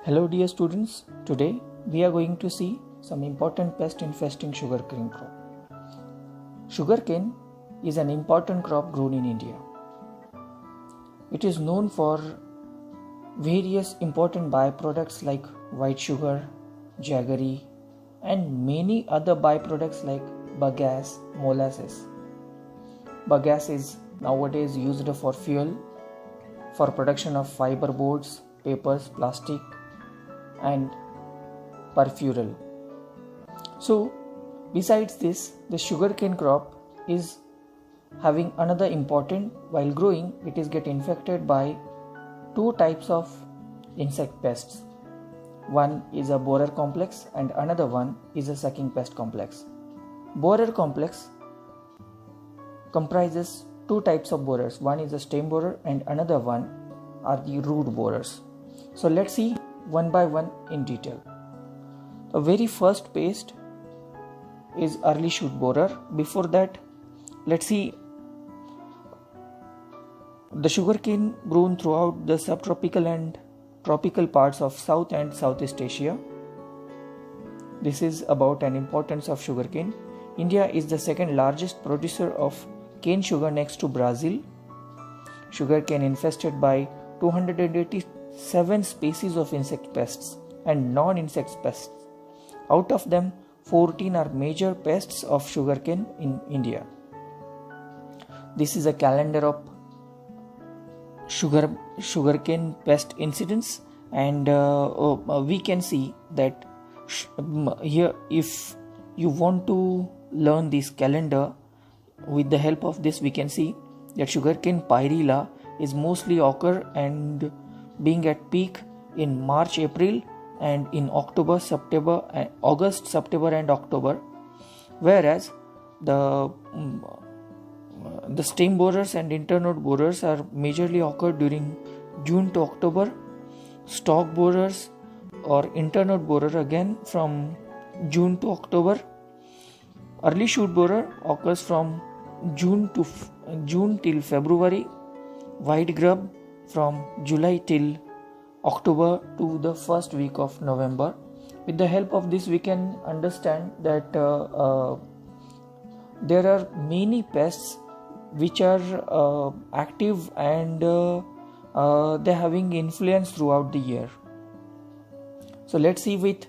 Hello dear students, today we are going to see some important pest infesting sugarcane crop. Sugarcane is an important crop grown in India. It is known for various important byproducts like white sugar, jaggery, and many other byproducts like bagasse, molasses. Bagasse is nowadays used for fuel, for production of fiber boards, papers, plastic, and perfural. So, besides this, the sugarcane crop is having another important. While growing, it is get infected by two types of insect pests. One is a borer complex and another one is a sucking pest complex. Borer complex comprises two types of borers. One is a stem borer and another one are the root borers. So let's see one by one in detail. The very first pest is early shoot borer. Before that, let's see the sugarcane grown throughout the subtropical and tropical parts of South and Southeast Asia. This is about an importance of sugarcane. India is the second largest producer of cane sugar next to Brazil. Sugarcane infested by 287 species of insect pests and non-insect pests. Out of them, 14 are major pests of sugarcane in India. This is a calendar of sugarcane pest incidents, and we can see that here, if you want to learn this calendar, with the help of this we can see that sugarcane pyrrhilla is mostly occur and being at peak in March, April, and in August, September and October, whereas the stem borers and internode borers are majorly occur during June to October. Stalk borers or internode borer again from June to October. Early shoot borer occurs from June till February. White grub from July till October to the first week of November. With the help of this, we can understand that there are many pests which are active and they are having influence throughout the year. So let's see with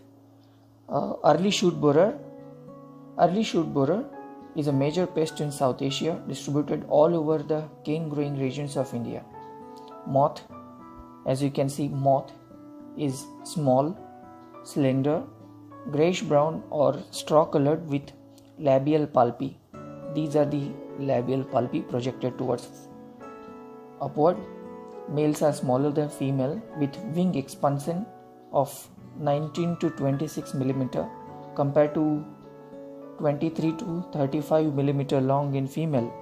early shoot borer. Early shoot borer is a major pest in South Asia, distributed all over the cane growing regions of India. Moth, as you can see, moth is small, slender, grayish brown or straw colored with labial palpi. These are the labial palpi projected towards upward. Males are smaller than female with wing expansion of 19 to 26 mm compared to 23 to 35 mm long in female.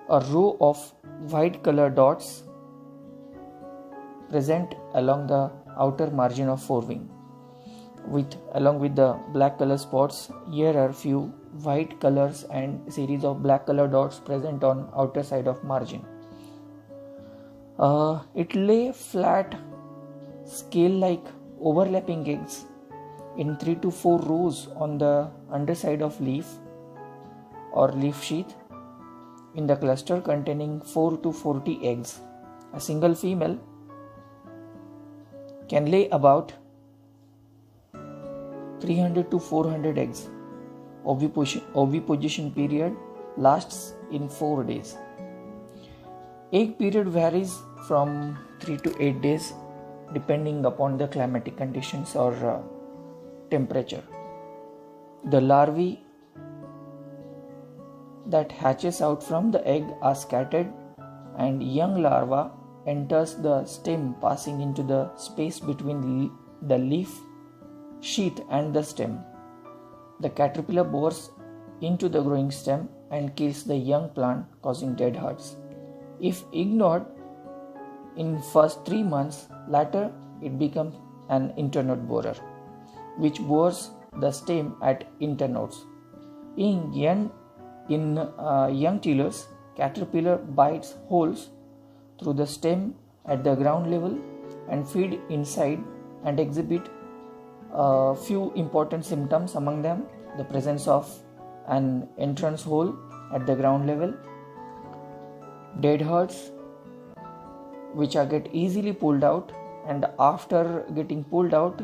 A row of white color dots present along the outer margin of forewing. Along with the black color spots, here are few white colors and series of black color dots present on outer side of margin. It lay flat, scale-like overlapping eggs in 3 to 4 rows on the underside of leaf or leaf sheath in the cluster containing 4 to 40 eggs. A single female can lay about 300 to 400 eggs. Oviposition period lasts in 4 days. Egg period varies from 3 to 8 days depending upon the climatic conditions or temperature. The larvae that hatches out from the egg are scattered and young larva enters the stem, passing into the space between the leaf sheath and the stem. The caterpillar bores into the growing stem and kills the young plant, causing dead hearts. If ignored in first 3 months, later it becomes an internode borer, which bores the stem at internodes. In young tillers, caterpillar bites holes through the stem at the ground level and feed inside and exhibit a few important symptoms, among them the presence of an entrance hole at the ground level, dead herds which get easily pulled out, and after getting pulled out,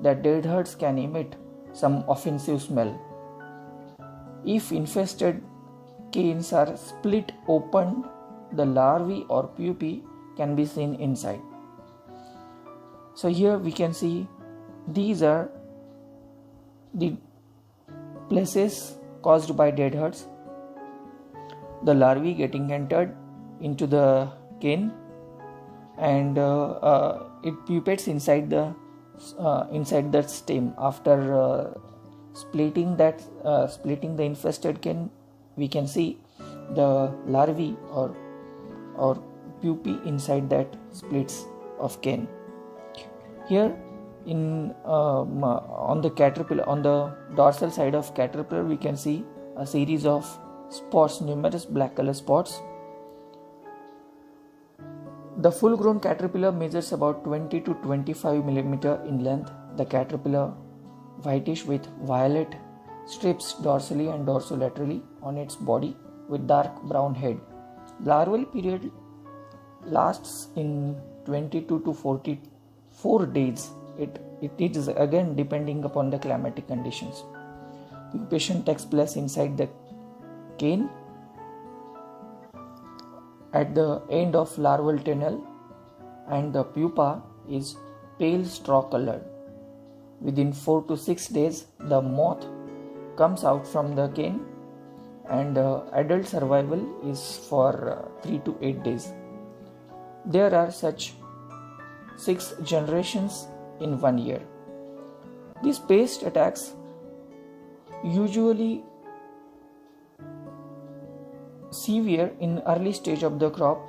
the dead herds can emit some offensive smell. If infested canes are split open, the larvae or pupae can be seen inside. So here we can see these are the places caused by dead herds. The larvae getting entered into the cane, and it pupates inside the stem. After splitting the infested cane, we can see the larvae or pupae inside that splits of cane. Here on the caterpillar, on the dorsal side of caterpillar, we can see a series of spots, numerous black color spots. The full grown caterpillar measures about 20 to 25 mm in length. The caterpillar whitish with violet strips dorsally and dorsolaterally on its body with dark brown head. Larval period lasts in 22 to 44 days. It is again depending upon the climatic conditions. Pupation takes place inside the cane at the end of larval tunnel, and the pupa is pale straw colored. Within 4 to 6 days, the moth comes out from the cane, and adult survival is for 3 to 8 days. There are such 6 generations in 1 year. These pest attacks usually severe in early stage of the crop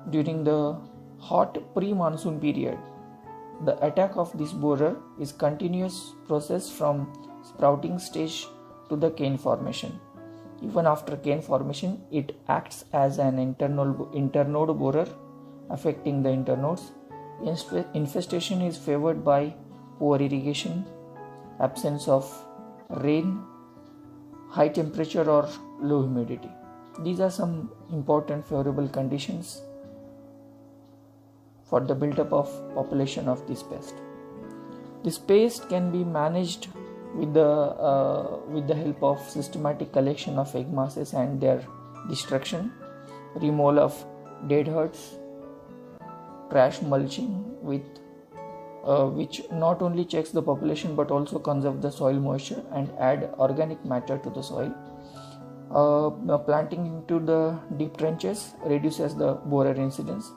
during the hot pre-monsoon period. The attack of this borer is continuous process from sprouting stage to the cane formation. Even after cane formation, it acts as an internode borer, affecting the internodes. Infestation is favored by poor irrigation, absence of rain, high temperature or low humidity. These are some important favorable conditions for the build-up of population of this pest. This pest can be managed with the help of systematic collection of egg masses and their destruction, removal of dead herds, trash mulching which not only checks the population but also conserve the soil moisture and add organic matter to the soil. Planting into the deep trenches reduces the borer incidence.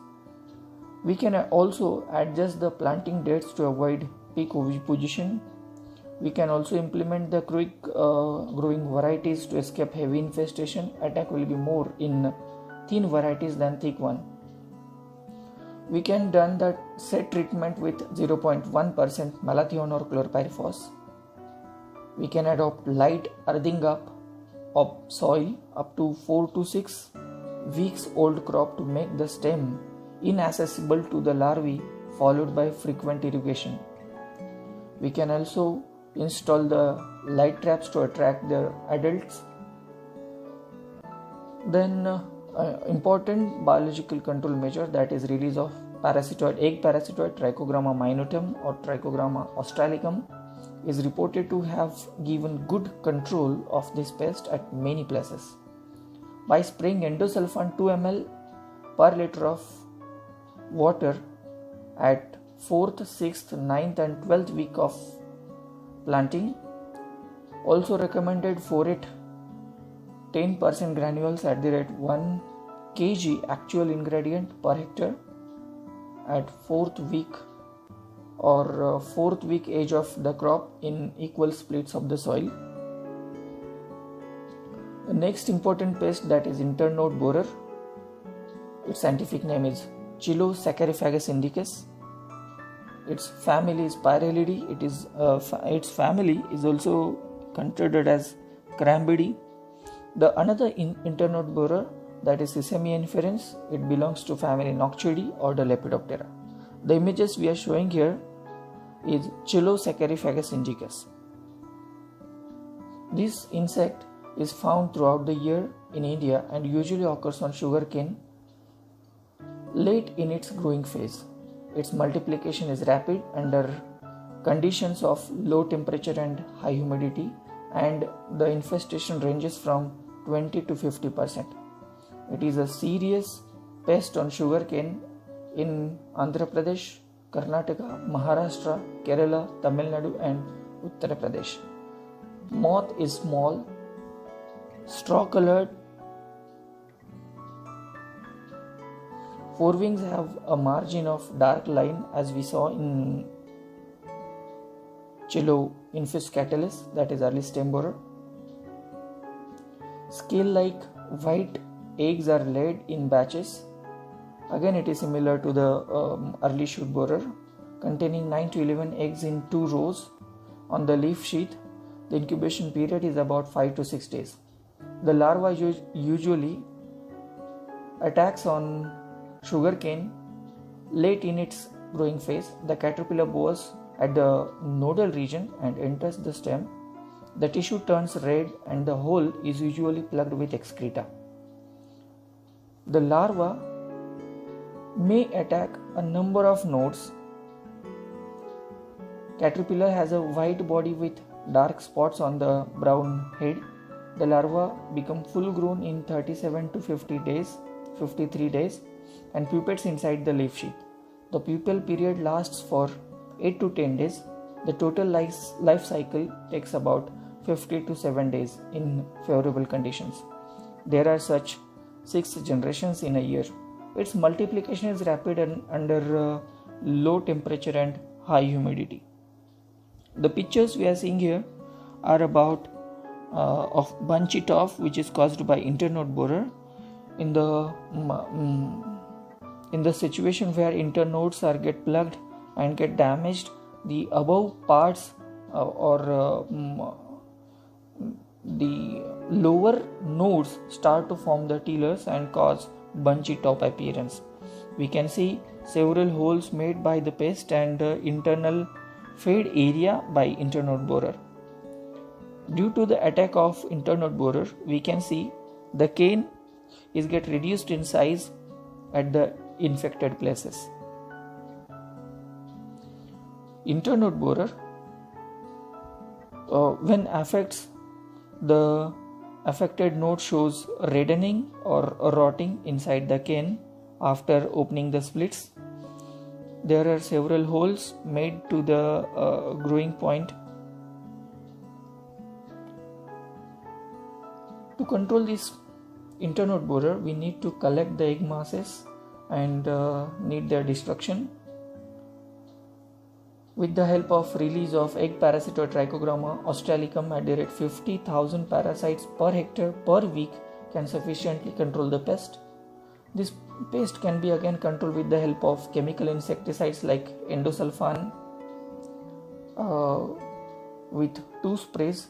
We can also adjust the planting dates to avoid peak oviposition. We can also implement the quick growing varieties to escape heavy infestation. Attack will be more in thin varieties than thick one. We can done that set treatment with 0.1% malathion or chlorpyrifos. We can adopt light earthing up of soil up to 4 to 6 weeks old crop to make the stem inaccessible to the larvae, followed by frequent irrigation. We can also install the light traps to attract the adults. Then important biological control measure, that is release of egg parasitoid Trichogramma minutum or Trichogramma australicum, is reported to have given good control of this pest at many places. By spraying endosulfan 2 ml per liter of water at 4th, 6th, 9th and 12th week of planting. Also recommended forate 10% granules at the rate 1 kg actual ingredient per hectare at 4th week or 4th week age of the crop in equal splits of the soil. The next important pest, that is internode borer. Its scientific name is Chilosacchariphagus indicus. Its family is Pyralidae. Its family is also considered as Crambidae. The another internode borer, that is Sesame inferens, it belongs to family Noctuidae or the Lepidoptera. The images we are showing here is Chilosacchariphagus indicus. This insect is found throughout the year in India and usually occurs on sugarcane late in its growing phase. Its multiplication is rapid under conditions of low temperature and high humidity, and the infestation ranges from 20 to 50%. It is a serious pest on sugarcane in Andhra Pradesh, Karnataka, Maharashtra, Kerala, Tamil Nadu and Uttar Pradesh. Moth is small, straw colored. Forewings have a margin of dark line as we saw in Chiloinfiscatalis, that is early stem borer. Scale-like white eggs are laid in batches. Again, it is similar to the early shoot borer, containing 9 to 11 eggs in 2 rows on the leaf sheath. The incubation period is about 5 to 6 days. The larva usually attacks on sugarcane late in its growing phase. The caterpillar bores at the nodal region and enters the stem. The tissue turns red and the hole is usually plugged with excreta. The larva may attack a number of nodes. Caterpillar has a white body with dark spots on the brown head. The larva become full grown in 37 to 53 days and pupates inside the leaf sheath. The pupal period lasts for 8 to 10 days. The total life cycle takes about 50 to 7 days in favorable conditions. There are such 6 generations in a year. Its multiplication is rapid and under low temperature and high humidity. The pictures we are seeing here are about of bunchy tough, which is caused by internode borer. In the situation where internodes are get plugged and get damaged, the above parts the lower nodes start to form the telomeres and cause bunchy top appearance. We can see several holes made by the pest and internal fade area by internode borer. Due to the attack of internode borer, we can see the cane is get reduced in size at the infected places. Internode borer, when affects, the affected node shows reddening or rotting inside the cane after opening the splits. There are several holes made to the growing point. To control this internode borer, we need to collect the egg masses and need their destruction. With the help of release of egg parasite or Trichogramma australicum at the rate 50,000 parasites per hectare per week can sufficiently control the pest. This pest can be again controlled with the help of chemical insecticides like endosulfan with 2 sprays